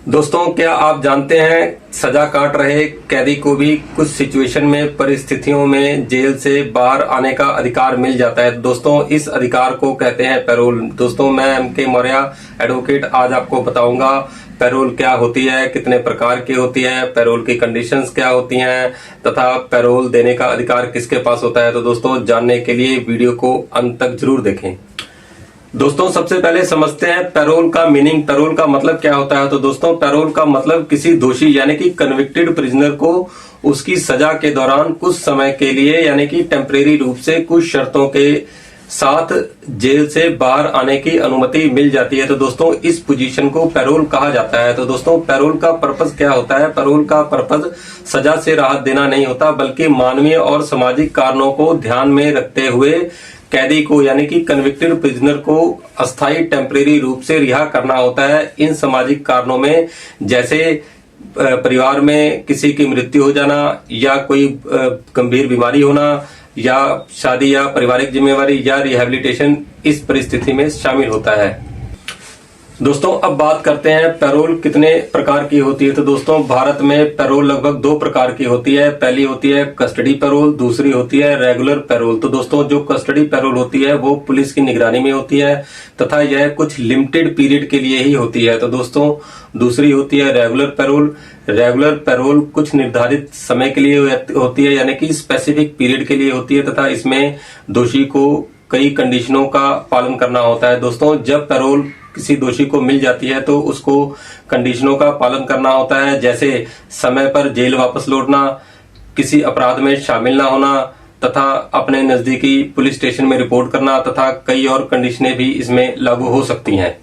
दोस्तों, क्या आप जानते हैं सजा काट रहे कैदी को भी कुछ सिचुएशन में, परिस्थितियों में जेल से बाहर आने का अधिकार मिल जाता है। दोस्तों, इस अधिकार को कहते हैं पैरोल। दोस्तों, मैं एम.के. मौर्य एडवोकेट आज आपको बताऊंगा पैरोल क्या होती है, कितने प्रकार की होती है, पैरोल की कंडीशंस क्या होती हैं तथा पैरोल देने का अधिकार किसके पास होता है। तो दोस्तों, जानने के लिए वीडियो को अंत तक जरूर देखें। दोस्तों, सबसे पहले समझते हैं पैरोल का मीनिंग। पैरोल का मतलब क्या होता है। तो दोस्तों, पैरोल का मतलब किसी दोषी यानी कि कन्विक्टेड प्रिजनर को उसकी सजा के दौरान कुछ समय के लिए यानी कि टेम्परेरी रूप से कुछ शर्तों के साथ जेल से बाहर आने की अनुमति मिल जाती है। तो दोस्तों, इस पोजीशन को पैरोल कहा जाता है। तो दोस्तों, पैरोल का पर्पस क्या होता है। पैरोल का पर्पस सजा से राहत देना नहीं होता, बल्कि मानवीय और सामाजिक कारणों को ध्यान में रखते हुए कैदी को यानी कि कन्विक्टेड प्रिजनर को अस्थायी टेम्परेरी रूप से रिहा करना होता है। इन सामाजिक कारणों में जैसे परिवार में किसी की मृत्यु हो जाना या कोई गंभीर बीमारी होना या शादी या पारिवारिक जिम्मेवारी या रिहैबिलिटेशन इस परिस्थिति में शामिल होता है। दोस्तों, अब बात करते हैं पैरोल कितने प्रकार की होती है। तो दोस्तों, भारत में पैरोल लगभग दो प्रकार की होती है। पहली होती है कस्टडी पैरोल, दूसरी होती है रेगुलर पैरोल। तो दोस्तों, जो कस्टडी पैरोल होती है वो पुलिस की निगरानी में होती है तथा यह कुछ लिमिटेड पीरियड के लिए ही होती है। तो दोस्तों, दूसरी होती है रेगुलर पैरोल। रेगुलर पैरोल कुछ निर्धारित समय के लिए होती है यानी कि स्पेसिफिक पीरियड के लिए होती है तथा इसमें दोषी को कई कंडीशनों का पालन करना होता है। दोस्तों, जब पैरोल किसी दोषी को मिल जाती है तो उसको कंडीशनों का पालन करना होता है, जैसे समय पर जेल वापस लौटना, किसी अपराध में शामिल ना होना तथा अपने नजदीकी पुलिस स्टेशन में रिपोर्ट करना तथा कई और कंडीशनें भी इसमें लागू हो सकती हैं।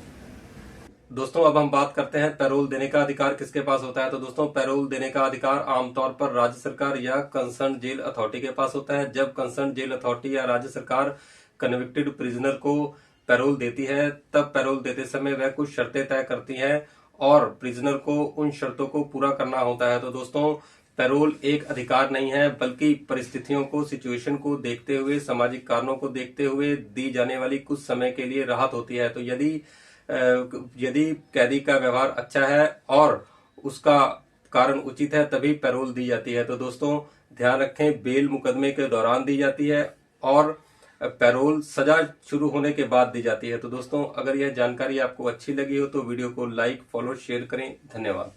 दोस्तों, अब हम बात करते हैं पैरोल देने का अधिकार किसके पास होता है। तो दोस्तों, पैरोल देने का अधिकार आमतौर पर राज्य सरकार या कंसर्न जेल अथॉरिटी के पास होता है। जब कंसर्न जेल अथॉरिटी या राज्य सरकार कन्विक्टेड प्रिजनर को पैरोल देती है, तब पैरोल देते समय वह कुछ शर्तें तय करती है और प्रिजनर को उन शर्तों को पूरा करना होता है। तो दोस्तों, पैरोल एक अधिकार नहीं है, बल्कि परिस्थितियों को, सिचुएशन को देखते हुए, सामाजिक कारणों को देखते हुए दी जाने वाली कुछ समय के लिए राहत होती है। तो यदि कैदी का व्यवहार अच्छा है और उसका कारण उचित है तभी पैरोल दी जाती है। तो दोस्तों, ध्यान रखें, बेल मुकदमे के दौरान दी जाती है और पैरोल सजा शुरू होने के बाद दी जाती है। तो दोस्तों, अगर यह जानकारी आपको अच्छी लगी हो तो वीडियो को लाइक, फॉलो, शेयर करें। धन्यवाद।